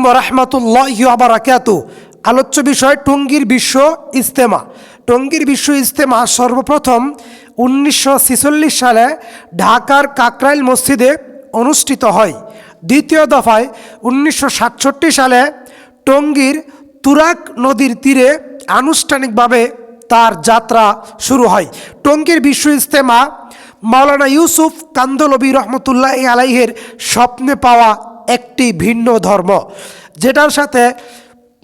ওয়া রাহমাতুল্লাহি ওয়া বারাকাতুহু। আলোচ্য বিষয় টঙ্গীর বিশ্ব ইজতেমা। টঙ্গীর বিশ্ব ইজতেমা সর্বপ্রথম 1946 সালে ঢাকার কাকরাইল মসজিদে অনুষ্ঠিত হয়। দ্বিতীয় দফায় 1967 সালে টঙ্গীর তুরাগ নদীর তীরে আনুষ্ঠানিকভাবে তার যাত্রা শুরু হয়। টঙ্গীর বিশ্ব ইজতেমা মাওলানা ইউসুফ কান্দলবি রহমতুল্লাহ আলাইহের স্বপ্নে পাওয়া একটি ভিন্ন ধর্ম, যেটার সাথে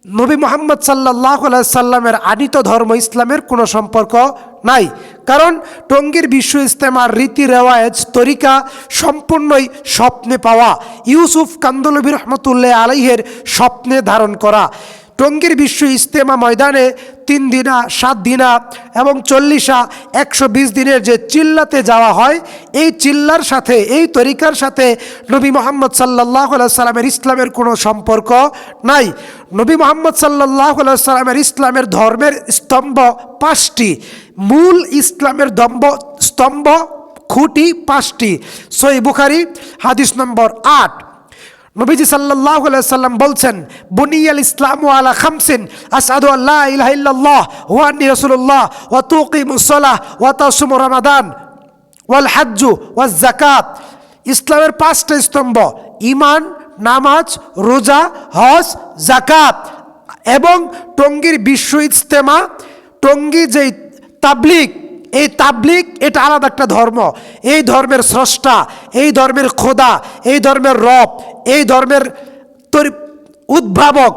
নবী মুহাম্মদ সাল্লাল্লাহু আলাইহি সাল্লামের আনীত ধর্ম ইসলামের কোনো সম্পর্ক নাই। কারণ টঙ্গীর বিশ্ব ইজতেমার রীতি রেওয়াজ তরিকা সম্পূর্ণই স্বপ্নে পাওয়া, ইউসুফ কান্দলবি রহমতুল্লাহ আলাইহের স্বপ্নে ধারণ করা। টঙ্গীর বিশ্ব ইজতেমা ময়দানে 3 দিনা, 7 দিনা এবং 40 120 দিনের যে চিল্লাতে যাওয়া হয়, এই চিল্লার সাথে, এই তরিকার সাথে নবী মুহাম্মদ সাল্লাল্লাহু আলাইহি সাল্লামের ইসলামের কোনো সম্পর্ক নাই। নবী মুহাম্মদ সাল্লাল্লাহু আলাইহি সাল্লামের ইসলামের ধর্মের স্তম্ভ 5টি, মূল ইসলামের স্তম্ভ খুঁটি 5টি। সহিহ বুখারী হাদিস নম্বর 8। নবীজি সাল্লাল্লাহু আলাইহি সাল্লাম বলছেন, বুনিয়াল ইসলামু আলা খামসিন আশহাদু আল্লা ইলাহা ইল্লাল্লাহ ওয়া আন্নী রাসূলুল্লাহ ওয়া তুকিমুস সালাহ ওয়া তাসুমু রমাদান ওয়াল হজ্জু ওয়াজ যাকাত। ইসলামের 5টা স্তম্ভ: ঈমান, নামাজ, রোজা, হজ, যাকাত। এবং টঙ্গীর বিশ্ব ইজতেমা, টঙ্গী যেই তাবলিগ, এই তাবলিগ এটা আলাদা একটা ধর্ম। এই ধর্মের স্রষ্টা, এই ধর্মের খোদা, এই ধর্মের রব, এই ধর্মের উদ্ভাবক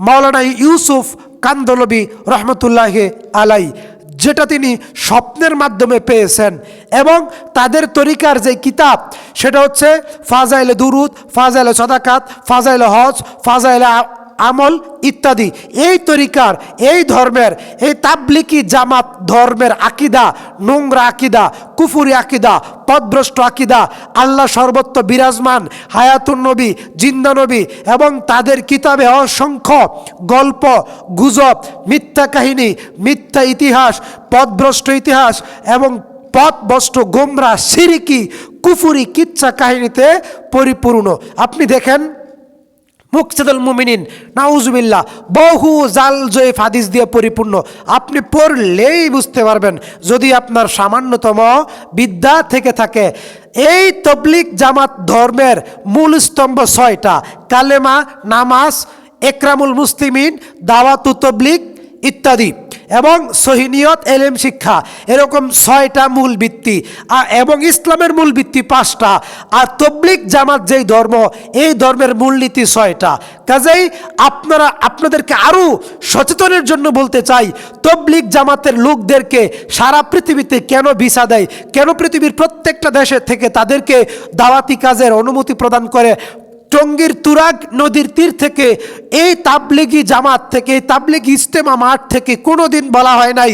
মাওলানা ইউসুফ কান্দলবি রহমতুল্লাহি আলাই, যেটা তিনি স্বপ্নের মাধ্যমে পেয়েছেন। এবং তাদের তরিকার যে কিতাব, সেটা হচ্ছে ফাজাইলে দুরুদ, ফাজাইলে সাদাকাত, ফাজাইলে হজ, ফাজাইলে আমল ইত্যাদি। এই তরিকার, এই ধর্মের, এই তাবলিগি জামাত ধর্মের আকিদা নোংরা আকিদা, কুফুরি আকিদা, পথভ্রষ্ট আকিদা, আল্লাহ সর্বত্র বিরাজমান, হায়াতুন নবী, জিন্দা নবী, এবং তাদের কিতাবে অসংখ্য গল্প, গুজব, মিথ্যা কাহিনী, মিথ্যা ইতিহাস, পথভ্রষ্ট ইতিহাস এবং পথভ্রষ্ট গোমরা শিরকি কুফুরি কিচ্ছা কাহিনীতে পরিপূর্ণ। আপনি দেখেন মুকতাদুল মুমিনিন, নাউজুবিল্লাহ, বহু জাল জয়ীফ হাদিস দিয়ে পরিপূর্ণ। আপনি পড়লেই বুঝতে পারবেন, যদি আপনার সামান্যতম বিদ্যা থেকে থাকে। এই তবলিগ জামাত ধর্মের মূল স্তম্ভ 6টা: কালেমা, নামাজ, একরামুল মুসলিমিন, দাওয়াতু তবলিগ ইত্যাদি, এবং সহিনিয়ত, এলেম শিক্ষা। এরকম 6টা মূল ভিত্তি। এবং ইসলামের মূল ভিত্তি 5টা। আর তবলিগ জামাত যেই ধর্ম, এই ধর্মের মূলনীতি 6টা। কাজেই আপনাদেরকে আরও সচেতনের জন্য বলতে চাই, তবলিগ জামাতের লোকদেরকে সারা পৃথিবীতে কেন ভিসা দেয়, কেন পৃথিবীর প্রত্যেকটা দেশের থেকে তাদেরকে দাওয়াতি কাজের অনুমতি প্রদান করে। টঙ্গীর তুরাগ নদীর তীর থেকে, এই তাবলিগি জামাত থেকে, এই তাবলিগি ইজতেমা মাঠ থেকে কোনোদিন বলা হয় নাই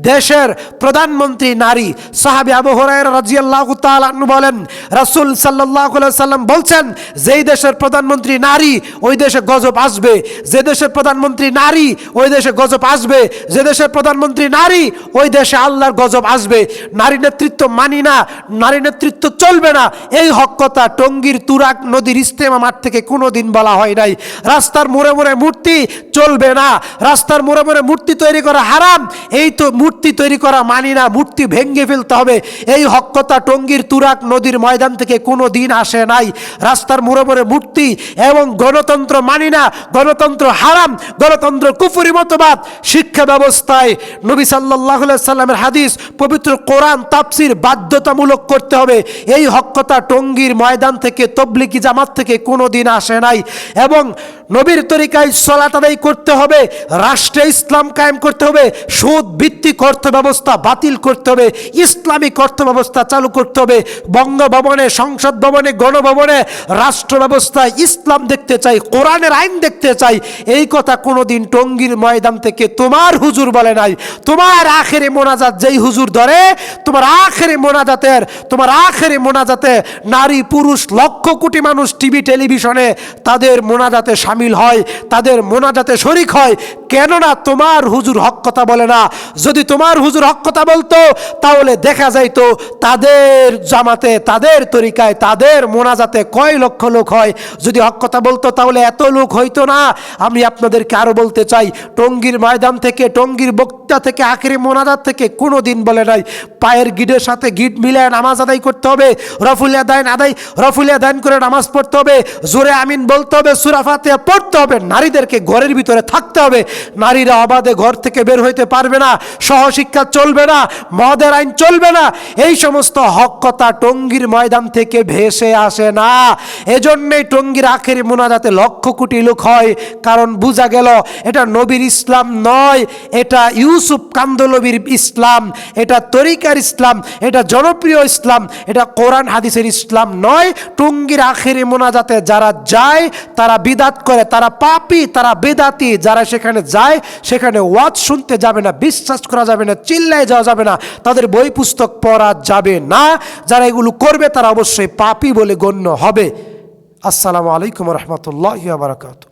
দেশের প্রধানমন্ত্রী নারী। সাহাবী আবু হুরায়রা রাদিয়াল্লাহু তাআলা আনহু বলেন, রাসূল সাল্লাল্লাহু আলাইহি সাল্লাম বলছেন, যেই দেশের প্রধানমন্ত্রী নারী, ওই দেশে গজব আসবে। যে দেশের প্রধানমন্ত্রী নারী, ওই দেশে গজব আসবে। যে দেশের প্রধানমন্ত্রী নারী, ওই দেশে আল্লাহর গজব আসবে। নারী নেতৃত্ব মানি না, নারী নেতৃত্ব চলবে না, এই হক কথা টঙ্গীর তুরাগ নদীর ইজতেমা মাঠ থেকে কোনোদিন বলা হয় নাই। রাস্তার মোড়ে মোড়ে মূর্তি চলবে না, রাস্তার মোড়ে মোড়ে মূর্তি তৈরি করা হারাম, এই তো মূর্তি তৈরি করা মানি না, মূর্তি ভেঙে ফেলতে হবে, এই হক কথা টঙ্গীর তুরাগ নদীর ময়দান থেকে কোনো দিন আসে নাই। রাস্তার মোড়ে মোড়ে মূর্তি এবং গণতন্ত্র মানি না, গণতন্ত্র হারাম, গণতন্ত্র কুফরি মতবাদ। শিক্ষা ব্যবস্থায় নবী সাল্লাল্লাহু আলাইহি সাল্লামের হাদিস, পবিত্র কোরআন তাফসীর বাধ্যতামূলক করতে হবে, এই হক কথা টঙ্গীর ময়দান থেকে, তবলিগি জামাত থেকে কোনো দিন আসে নাই। এবং নবীর তরিকায় সালাত আদায় করতে হবে, রাষ্ট্রে ইসলাম কায়েম করতে হবে, সুদ ভিত্তিক অর্থ ব্যবস্থা বাতিল করতে হবে, ইসলামিক অর্থ ব্যবস্থা চালু করতে হবে। বঙ্গভবনে, সংসদ ভবনে, গণভবনে, রাষ্ট্র ব্যবস্থায় ইসলাম দেখতে চাই, কোরআনের আইন দেখতে চাই। এই কথা কোনোদিন টঙ্গীর ময়দান থেকে তোমার হুজুর বলে নাই। তোমার আখেরে মোনাজাত যেই হুজুর ধরে, তোমার আখেরে মোনাজাতে নারী পুরুষ লক্ষ কোটি মানুষ টিভি টেলিভিশনে তাদের মোনাজাতে শামিল হয়, তাদের মোনাজাতে শরিক হয়। কেননা তোমার হুজুর হক কথা বলে না। যদি তোমার হুজুর হক কথা বলতো তাহলে দেখা যাইতো তাদের জামাতে, তাদের তরিকায়, তাদের মোনাজাতে কয় লক্ষ লোক হয়। যদি হক কথা বলতো তাহলে এত লোক হইতো না। আমি আপনাদেরকে আরো বলতে চাই, টঙ্গীর ময়দান থেকে, টঙ্গীর বক্তা থেকে, আখেরি মোনাজাত থেকে কোনো দিন বলে নাই পায়ের গিটের সাথে গিট মিলায় নামাজ আদায় করতে হবে, রফুলিয়া দান করে নামাজ পড়তে হবে, জোরে আমিন বলতে হবে, সূরা ফাতিহা পড়তে হবে, নারীদেরকে ঘরের ভিতরে থাকতে হবে, নারীরা অবাধে ঘর থেকে বের হইতে পারবে না, সহশিক্ষা চলবে না, মদের আইন চলবে না। এই সমস্ত হক কথা টঙ্গীর ময়দান থেকে ভেসে আসে না। এজন্যই টঙ্গীর আখেরি মোনাজাতে লক্ষ কোটি লোক হয়, কারণ বোঝা গেল এটা নবীর ইসলাম নয়, এটা ইউসুফ কান্দলবির ইসলাম, এটা তরিকার ইসলাম, এটা জনপ্রিয় ইসলাম, এটা কোরআন হাদিসের ইসলাম নয়। টঙ্গীর আখেরি মোনাজাতে যারা যায় তারা বিদাত করে, তারা পাপী, তারা বেদাতি। যারা সেখানে যায় সেখানে ওয়াজ শুনতে যাবে না, বিশ্বাস করা যাবে না, চিল্লায় যাওয়া যাবে না, তাদের বই পুস্তক পড়া যাবে না। যারা এগুলো করবে তারা অবশ্যই পাপী বলে গণ্য হবে। আসসালামু আলাইকুম রহমতুল্লাহি ওয়া বারাকাতুহু।